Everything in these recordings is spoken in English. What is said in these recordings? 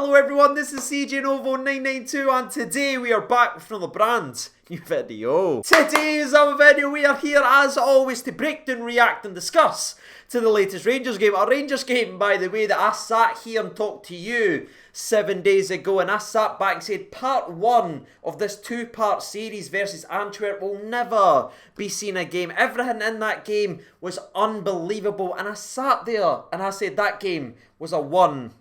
Hello everyone, this is CJ Novo992 and today we are back with another brand new video. Today's our video, we are here as always to break down, react and discuss to the latest Rangers game. A Rangers game, by the way, that I sat here and talked to you 7 days ago, and I sat back and said part one of this two-part series versus Antwerp will never be seen again. Everything in that game was unbelievable, and I sat there and I said that game was a one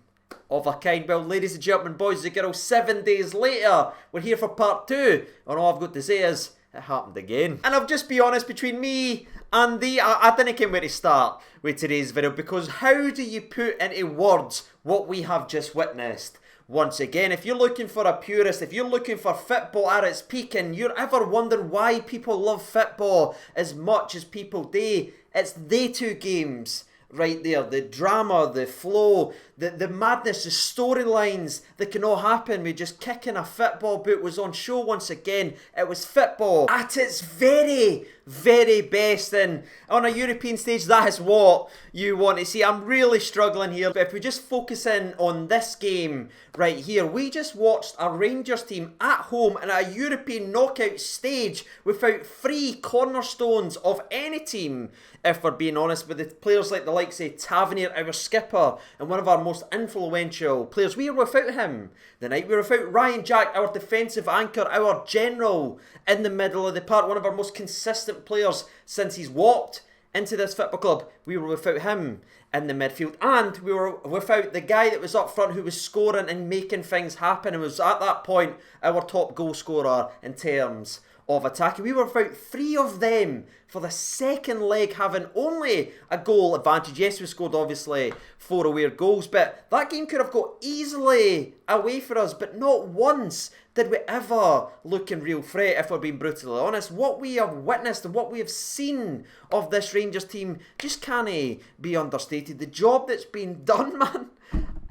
of a kind. Well, ladies and gentlemen, boys and girls, 7 days later, we're here for part two, and all I've got to say is, it happened again. And I'll just be honest, between me and I didn't know where to start with today's video, because how do you put into words what we have just witnessed? Once again, if you're looking for a purist, if you're looking for football at its peak, and you're ever wondering why people love football as much as people do, it's they two games right there. The drama, the flow, the madness, the storylines that can all happen with just kicking a football boot was on show once again. It was football at its very, very best, and on a European stage that is what you want to see. I'm really struggling here, but if we just focus in on this game right here, we just watched a Rangers team at home in a European knockout stage without three cornerstones of any team, if we're being honest, with the players like the likes of Tavernier, our skipper, and one of our most influential players. We were without him the night. We were without Ryan Jack, our defensive anchor, our general in the middle of the park, one of our most consistent players since he's walked into this football club. We were without him in the midfield, and we were without the guy that was up front who was scoring and making things happen and was at that point our top goal scorer in terms of attacking. We were without three of them for the second leg, having only a goal advantage. Yes, we scored obviously 4 away goals, but that game could have got easily away for us, but not once did we ever look in real threat, if we're being brutally honest. What we have witnessed and what we have seen of this Rangers team just can't be understated. The job that's been done, man,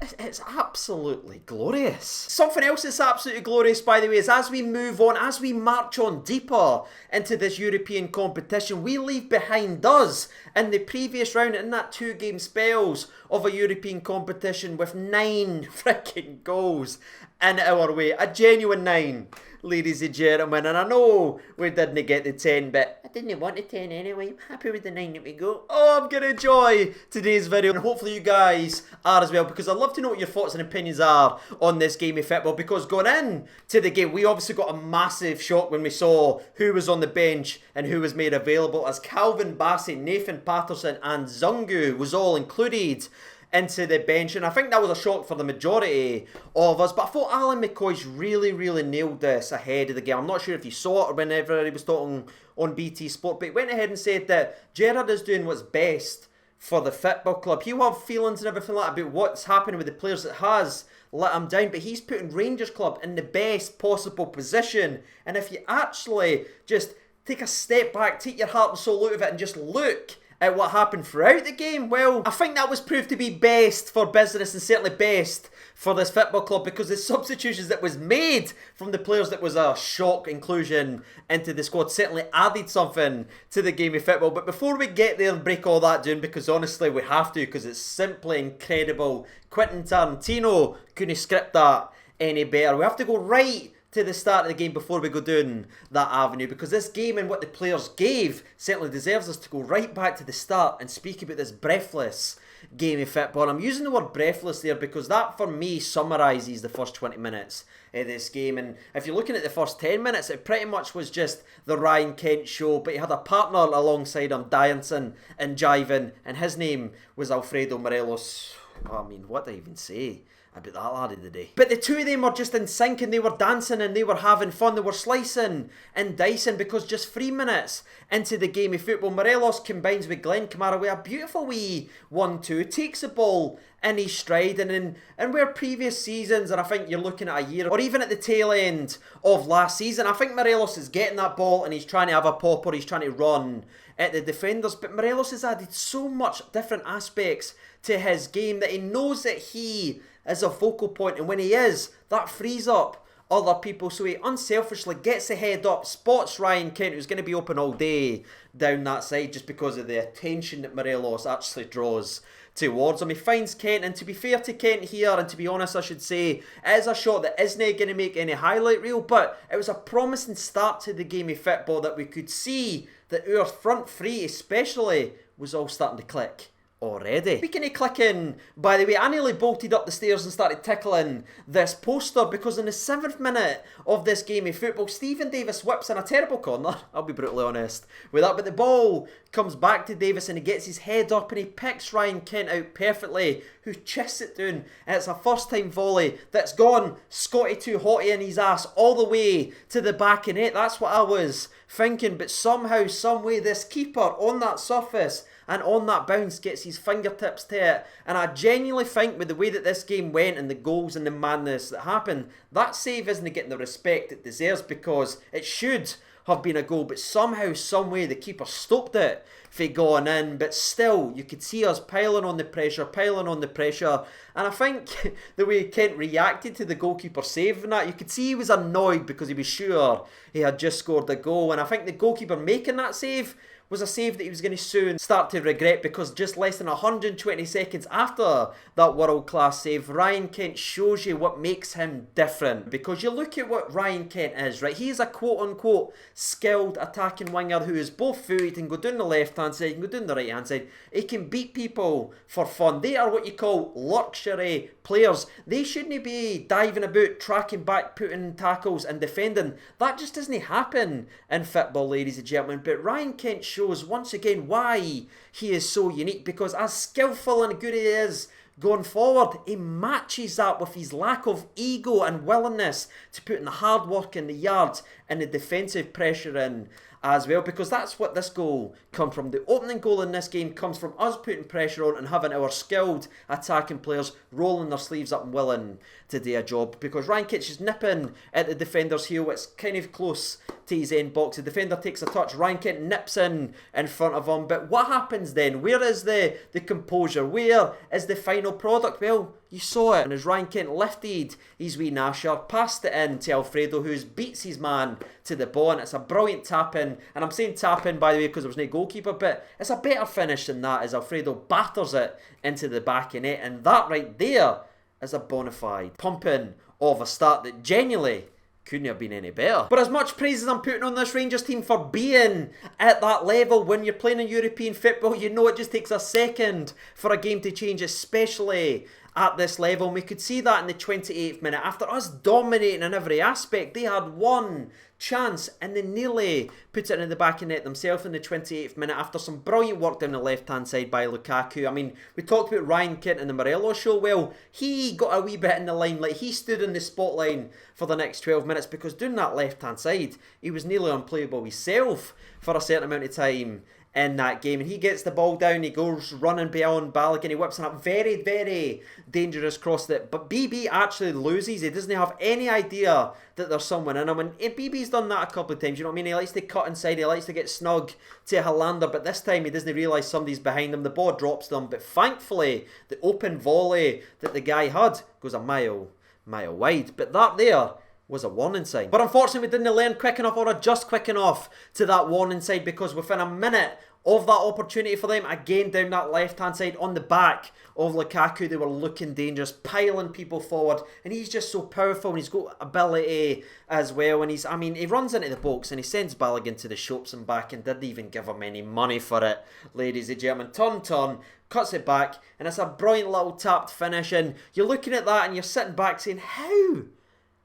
it's absolutely glorious. Something else that's absolutely glorious, by the way, is as we move on, as we march on deeper into this European competition, we leave behind us in the previous round, in that 2-game spells of a European competition, with 9 freaking goals in our way. A genuine 9, ladies and gentlemen. And I know we didn't get the 10, but I didn't want the 10 anyway. I'm happy with the 9 that we got. Oh, I'm going to enjoy today's video, and hopefully you guys are as well, because I'd love to know what your thoughts and opinions are on this game of football. Because going in to the game, we obviously got a massive shock when we saw who was on the bench and who was made available, as Calvin Bassett, Nathan Patterson and Zungu was all included into the bench, and I think that was a shock for the majority of us. But I thought Alan McCoy's really nailed this ahead of the game. I'm not sure if you saw it or whenever he was talking on BT Sport, but he went ahead and said that Gerrard is doing what's best for the football club. He'll have feelings and everything like that about what's happening with the players that has let him down, but he's putting Rangers club in the best possible position. And if you actually just take a step back, take your heart and soul out of it, and just look at what happened throughout the game, well, I think that was proved to be best for business, and certainly best for this football club, because the substitutions that was made from the players that was a shock inclusion into the squad certainly added something to the game of football. But before we get there and break all that down, because honestly we have to, because it's simply incredible, Quentin Tarantino couldn't script that any better. We have to go right to the start of the game before we go down that avenue, because this game and what the players gave certainly deserves us to go right back to the start and speak about this breathless game of football. I'm using the word breathless there because that for me summarises the first 20 minutes of this game. And if you're looking at the first 10 minutes, it pretty much was just the Ryan Kent show, but he had a partner alongside him dancing and jiving, and his name was Alfredo Morelos. I mean, what do I even say about that lad of the day? But the two of them were just in sync, and they were dancing and they were having fun. They were slicing and dicing, because just 3 minutes into the game of football, Morelos combines with Glenn Kamara with a beautiful wee 1-2, takes the ball in his stride, and where previous seasons, and I think you're looking at a year or even at the tail end of last season, I think Morelos is getting that ball and he's trying to have a pop, or he's trying to run at the defenders, but Morelos has added so much different aspects to his game that he knows that he is a focal point, and when he is, that frees up other people, so he unselfishly gets the head up, spots Ryan Kent, who's going to be open all day down that side, just because of the attention that Morelos actually draws towards him. He finds Kent, and to be fair to Kent here, and to be honest I should say, it is a shot that isn't going to make any highlight reel, but it was a promising start to the game of football that we could see that our front three especially was all starting to click already. Speaking of clicking, by the way, I nearly bolted up the stairs and started tickling this poster because in the 7th minute of this game of football, Stephen Davis whips in a terrible corner, I'll be brutally honest with that, but the ball comes back to Davis and he gets his head up and he picks Ryan Kent out perfectly, who chists it down, and it's a first time volley that's gone Scotty too hotty in his ass all the way to the back of net. That's what I was thinking, but somehow, some way, this keeper on that surface and on that bounce gets his fingertips to it. And I genuinely think with the way that this game went and the goals and the madness that happened, that save isn't getting the respect it deserves because it should have been a goal, but somehow, some way, the keeper stopped it from going in. But still, you could see us piling on the pressure. And I think the way Kent reacted to the goalkeeper saving that, you could see he was annoyed because he was sure he had just scored a goal. And I think the goalkeeper making that save was a save that he was going to soon start to regret, because just less than 120 seconds after that world-class save, Ryan Kent shows you what makes him different. Because you look at what Ryan Kent is, right? He is a quote-unquote skilled attacking winger who is both footed. He can go down the left-hand side, he can go down the right-hand side. He can beat people for fun. They are what you call luxury players. They shouldn't be diving about, tracking back, putting tackles and defending. That just doesn't happen in football, ladies and gentlemen. But Ryan Kent shows once again why he is so unique, because as skillful and good he is going forward, he matches that with his lack of ego and willingness to put in the hard work in the yards and the defensive pressure in as well, because that's what this goal comes from. The opening goal in this game comes from us putting pressure on and having our skilled attacking players rolling their sleeves up and willing to do a job, because Ryan Kent's is nipping at the defender's heel. It's kind of close to his end box. The defender takes a touch, Ryan Kent nips in front of him, but what happens then? Where is the composure? Where is the final product? Well, you saw it, and as Ryan Kent lifted his wee nasher, passed it in to Alfredo, who beats his man to the ball, and it's a brilliant tap-in. And I'm saying tap-in, by the way, because there was no goalkeeper, but it's a better finish than that, as Alfredo batters it into the back of net, and that right there is a bona fide pumping of a start that genuinely couldn't have been any better. But as much praise as I'm putting on this Rangers team for being at that level, when you're playing in European football, you know it just takes a second for a game to change, especially at this level. And we could see that in the 28th minute. After us dominating in every aspect, they had one chance and they nearly put it in the back of net themselves in the 28th minute after some brilliant work down the left hand side by Lukaku. I mean, we talked about Ryan Kent in the Morelos show. Well, he got a wee bit in the limelight. He stood in the spotlight for the next 12 minutes because down that left hand side he was nearly unplayable himself for a certain amount of time in that game. And he gets the ball down, he goes running beyond Balogun, he whips in a very, very dangerous cross that, but BB actually loses. He doesn't have any idea that there's someone in him, and BB's done that a couple of times, you know what I mean? He likes to cut inside, he likes to get snug to Hollander, but this time he doesn't realise somebody's behind him, the ball drops them, but thankfully the open volley that the guy had goes a mile wide. But that there was a warning sign. But unfortunately we didn't learn quick enough or adjust quick enough to that warning sign, because within a minute of that opportunity for them, again down that left hand side on the back of Lukaku, they were looking dangerous, piling people forward, and he's just so powerful and he's got ability as well, and he runs into the box and he sends Balogun to the shops and back and didn't even give him any money for it, ladies and gentlemen. Turn, cuts it back, and it's a brilliant little tapped finish, and you're looking at that and you're sitting back saying, how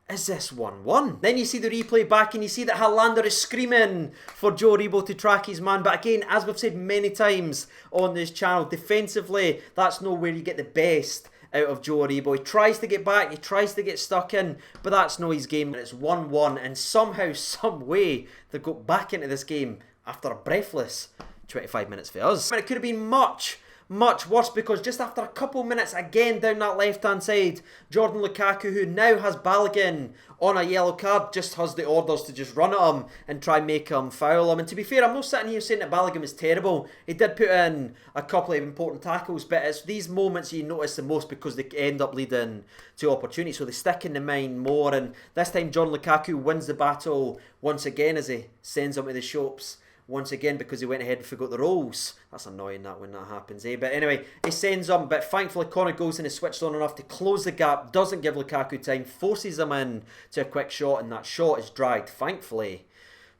is this 1-1? Then you see the replay back and you see that Hollander is screaming for Joe Aribo to track his man. But again, as we've said many times on this channel, defensively, that's not where you get the best out of Joe Aribo. He tries to get back, he tries to get stuck in, but that's not his game. And it's 1-1, and somehow, some way, they got back into this game after a breathless 25 minutes for us. But it could have been much worse, because just after a couple minutes again down that left hand side, Jordan Lukaku, who now has Balogun on a yellow card, just has the orders to just run at him and try and make him foul him. And to be fair, I'm not sitting here saying that Balogun was terrible. He did put in a couple of important tackles, but it's these moments you notice the most because they end up leading to opportunities, so they stick in the mind more. And this time Jordan Lukaku wins the battle once again as he sends him to the shops once again because he went ahead and forgot the roles. That's annoying that when that happens, eh? But anyway, he sends him, but thankfully Connor goes in and switched on enough to close the gap, doesn't give Lukaku time, forces him in to a quick shot, and that shot is dragged, thankfully,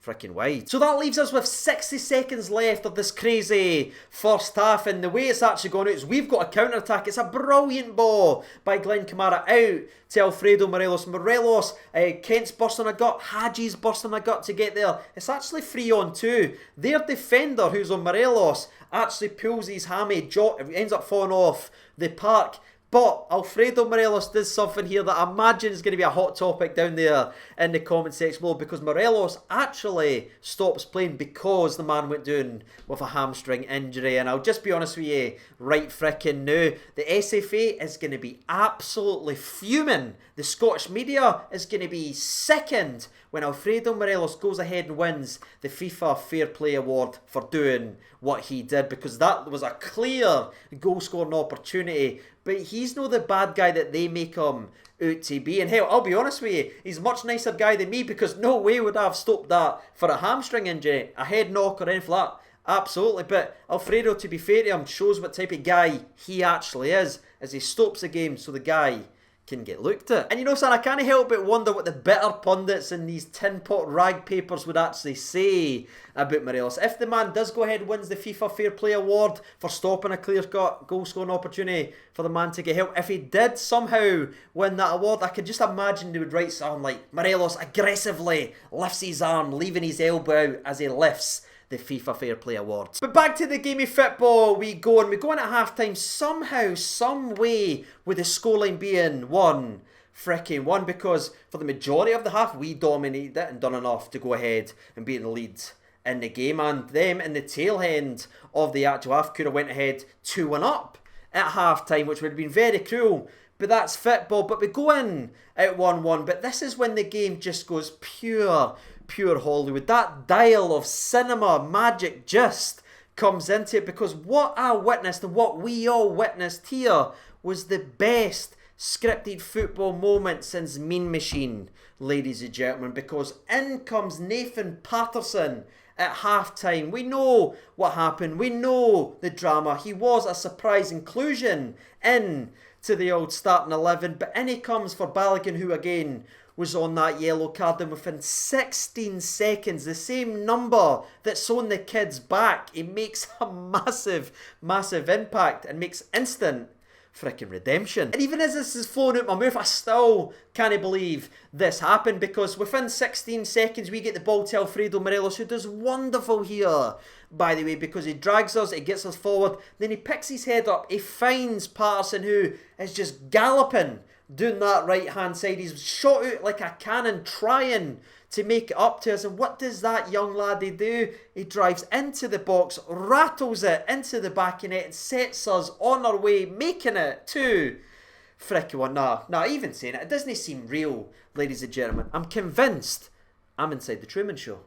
freaking wide. So that leaves us with 60 seconds left of this crazy first half, and the way it's actually going out is we've got a counter-attack. It's a brilliant ball by Glenn Kamara out to Alfredo Morelos. Kent's bursting a gut, Haji's bursting a gut to get there. It's actually 3-on-2. Their defender, who's on Morelos, actually pulls his hammy, ends up falling off the park. But Alfredo Morelos does something here that I imagine is going to be a hot topic down there in the comment section below, because Morelos actually stops playing because the man went down with a hamstring injury. And I'll just be honest with you right frickin' now, the SFA is going to be absolutely fuming. The Scottish media is going to be sickened when Alfredo Morelos goes ahead and wins the FIFA Fair Play Award for doing what he did, because that was a clear goal scoring opportunity. But he's not the bad guy that they make him out to be. And hell, I'll be honest with you, he's a much nicer guy than me, because no way would I have stopped that for a hamstring injury, a head knock or anything like that. Absolutely. But Alfredo, to be fair to him, shows what type of guy he actually is, as he stops the game so the guy can get looked at. And you know, son, I can't help but wonder what the bitter pundits in these tin pot rag papers would actually say about Morelos. If the man does go ahead and wins the FIFA Fair Play Award for stopping a clear-cut goal-scoring opportunity for the man to get help, if he did somehow win that award, I could just imagine they would write something like, Morelos aggressively lifts his arm, leaving his elbow out as he lifts the FIFA Fair Play Awards. But back to the game of football we go, and we go in at half-time somehow, some way, with the scoreline being 1-1, because for the majority of the half we dominated it and done enough to go ahead and be in the lead in the game, and them in the tail end of the actual half could have went ahead 2-1 up at half-time, which would have been very cruel. But that's football. But we go in at 1-1, but this is when the game just goes pure Hollywood. That dial of cinema magic just comes into it, because what I witnessed and what we all witnessed here was the best scripted football moment since Mean Machine, ladies and gentlemen, because in comes Nathan Patterson at half-time. We know what happened. We know the drama. He was a surprise inclusion in to the old starting 11, but in he comes for Balogun, who again was on that yellow card, and within 16 seconds, the same number that's sewn the kid's back, it makes a massive impact and makes instant freaking redemption. And even as this is flowing out my mouth, I still can't believe this happened, because within 16 seconds we get the ball to Alfredo Morelos, who does wonderful here, by the way, because he drags us, it gets us forward, then he picks his head up, he finds Patterson, who is just galloping doing that right hand side. He's shot out like a cannon, trying to make it up to us, and what does that young laddie do? He drives into the box, rattles it into the back of net, and sets us on our way, making it 2-1. Nah, even saying it doesn't seem real, ladies and gentlemen. I'm convinced I'm inside the Truman Show.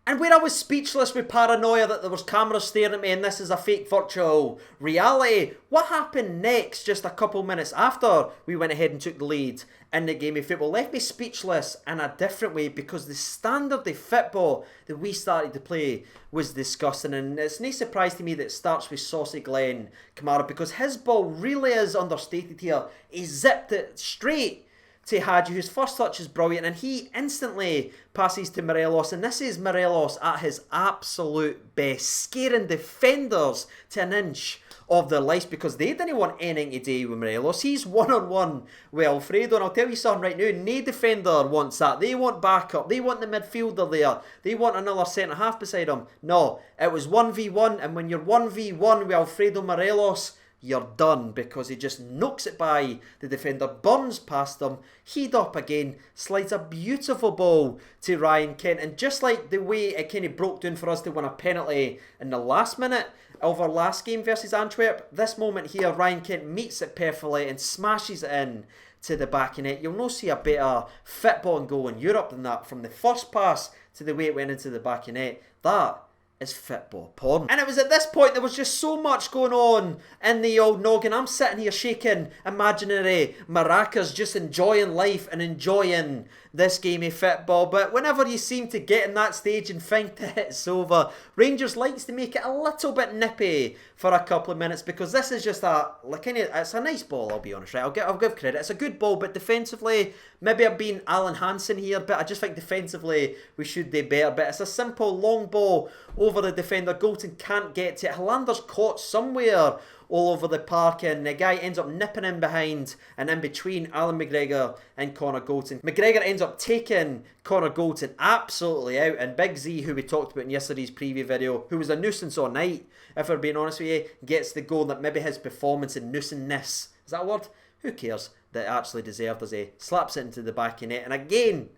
And where I was speechless with paranoia that there was cameras staring at me and this is a fake virtual reality, what happened next, just a couple minutes after we went ahead and took the lead in the game of football, left me speechless in a different way, because the standard of football that we started to play was disgusting. And it's no surprise to me that it starts with Saucy Glenn Kamara, because his ball really is understated here. He zipped it straight to Haji, whose first touch is brilliant, and he instantly passes to Morelos, and this is Morelos at his absolute best, scaring defenders to an inch of their lives, because they didn't want anything to do with Morelos. He's one-on-one with Alfredo, and I'll tell you something right now, no defender wants that. They want backup, they want the midfielder there, they want another centre-half beside him. No, it was 1v1, and when you're 1v1 with Alfredo Morelos, you're done, because he just knocks it by the defender, burns past him, head up again, slides a beautiful ball to Ryan Kent, and just like the way it kind of broke down for us to win a penalty in the last minute of our last game versus Antwerp, this moment here, Ryan Kent meets it perfectly and smashes it in to the back of net. You'll not see a better football and goal in Europe than that, from the first pass to the way it went into the back of net. That is football porn. And it was at this point there was just so much going on in the old noggin. I'm sitting here shaking imaginary maracas, just enjoying life and enjoying this game of football. But whenever you seem to get in that stage and think that it's over, Rangers likes to make it a little bit nippy for a couple of minutes, because this is just it's a nice ball, I'll be honest, right? I'll give credit. It's a good ball, but defensively, maybe I'm being Alan Hansen here, but I just think defensively we should do better. But it's a simple long ball over the defender. Goulton can't get to it. Hollander's caught somewhere all over the park, and the guy ends up nipping in behind and in between Alan McGregor and Connor Goulton. McGregor ends up taking Connor Goulton absolutely out, and Big Z, who we talked about in yesterday's preview video, who was a nuisance all night, if we're being honest with you, gets the goal that maybe his performance and nuisance, is that a word? Who cares? That actually deserved, as he slaps it into the back of net, and again,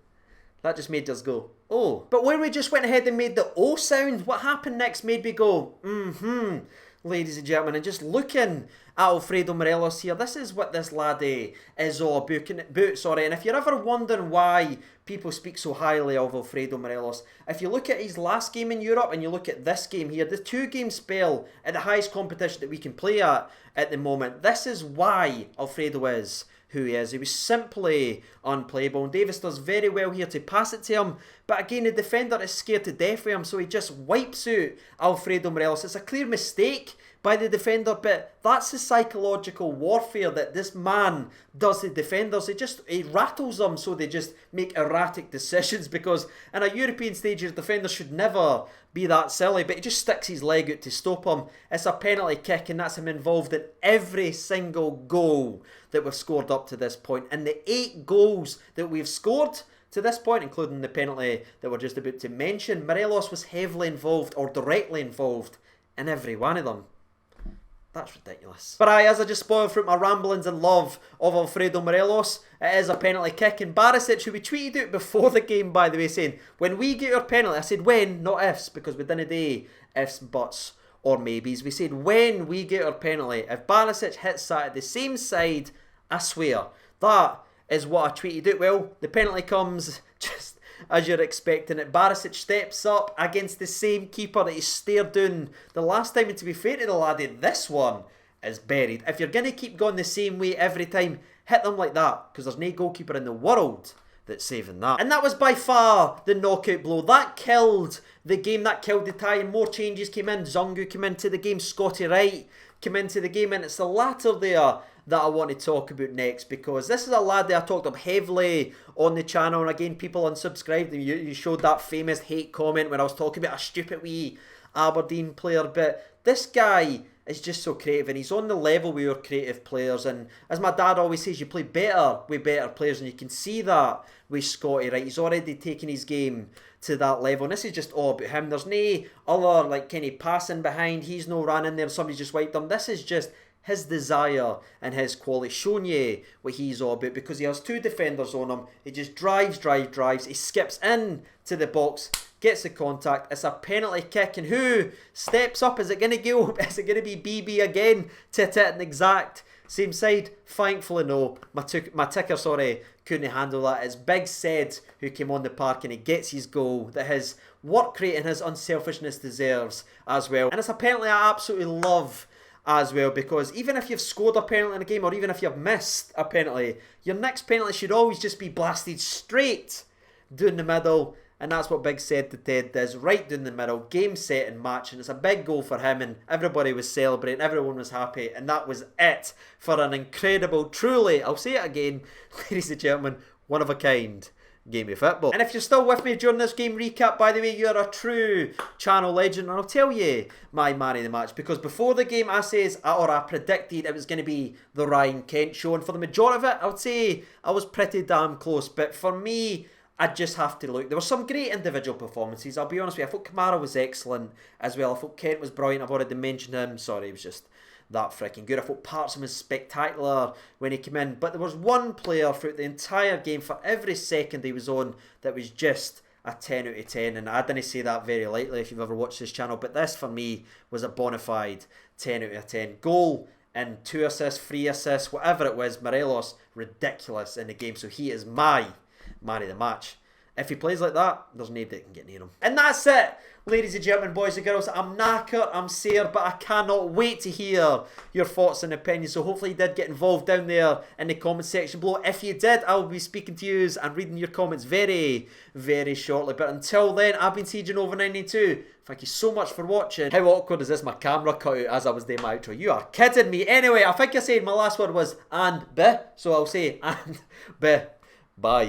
that just made us go, oh. But when we just went ahead and made the O sound, what happened next made me go, ladies and gentlemen. And just looking at Alfredo Morelos here, this is what this laddie is all about. And if you're ever wondering why people speak so highly of Alfredo Morelos, if you look at his last game in Europe and you look at this game here, the 2-game spell at the highest competition that we can play at the moment, this is why Alfredo is who he is. He was simply unplayable, and Davis does very well here to pass it to him, but again the defender is scared to death of him, so he just wipes out Alfredo Morelos. It's a clear mistake by the defender, but that's the psychological warfare that this man does to defenders. He rattles them so they just make erratic decisions, because in a European stage your defender should never be that silly, but he just sticks his leg out to stop him. It's a penalty kick, and that's him involved in every single goal that we've scored up to this point. And the 8 goals that we've scored to this point, including the penalty that we're just about to mention, Morelos was heavily involved or directly involved in every one of them. That's ridiculous. But as I just spoiled through my ramblings and love of Alfredo Morelos, it is a penalty kick. And Barisic, who we tweeted out before the game, by the way, saying, when we get our penalty, I said when, not ifs, because we didn't do ifs, buts, or maybes. We said when we get our penalty, if Barisic hits that at the same side, I swear, that is what I tweeted out. Well, the penalty comes just as you're expecting it. Barisic steps up against the same keeper that he stared down the last time, and to be fair to the laddie, this one is buried. If you're going to keep going the same way every time, hit them like that, because there's no goalkeeper in the world that's saving that. And that was by far the knockout blow. That killed the game, that killed the tie, and more changes came in. Zungu came into the game, Scotty Wright came into the game, and it's the latter there that I want to talk about next, because this is a lad that I talked up heavily on the channel, and again people unsubscribed, and you showed that famous hate comment when I was talking about a stupid wee Aberdeen player, but this guy is just so creative, and he's on the level with your creative players, and as my dad always says, you play better with better players, and you can see that with Scotty, right? He's already taken his game to that level, and this is just all about him. There's no other like kind of passing behind, he's no running there, somebody just wiped him. This is just his desire and his quality, showing you what he's all about, because he has 2 defenders on him. He just drives, he skips in to the box, gets the contact. It's a penalty kick, and who steps up? Is it going to go? Is it going to be BB again to hit an exact same side? Thankfully no. My ticker couldn't handle that. It's Big Said who came on the park, and he gets his goal that his work rate and his unselfishness deserves as well. And it's a penalty I absolutely love as well, because even if you've scored a penalty in a game, or even if you've missed a penalty, your next penalty should always just be blasted straight down the middle, and that's what Big Said to Ted does, right down the middle, game, set and match, and it's a big goal for him, and everybody was celebrating, everyone was happy, and that was it for an incredible, truly, I'll say it again, ladies and gentlemen, one of a kind game of football. And if you're still with me during this game recap, by the way, you're a true channel legend, and I'll tell you my man of the match, because before the game I predicted it was going to be the Ryan Kent show, and for the majority of it I would say I was pretty damn close, but for me I just have to look. There were some great individual performances, I'll be honest with you. I thought Kamara was excellent as well. I thought Kent was brilliant. I've already mentioned him. Sorry, he was just that freaking good. I thought Parson was spectacular when he came in. But there was one player throughout the entire game, for every second he was on, that was just a 10 out of 10. And I didn't say that very lightly if you've ever watched this channel. But this, for me, was a bona fide 10 out of 10. Goal and 2 assists, 3 assists, whatever it was. Morelos, ridiculous in the game. So he is my man of the match If he plays like that, there's nobody that can get near him. And that's it, ladies and gentlemen, boys and girls. I'm knackered, I'm sore, but I cannot wait to hear your thoughts and opinions. So hopefully you did get involved down there in the comment section below. If you did, I will be speaking to you and reading your comments very, very shortly. But until then, I've been TJNova992. Thank you so much for watching. How awkward is this? My camera cut out as I was doing my outro. You are kidding me. Anyway, I think I said my last word was and be. So I'll say and be. Bye.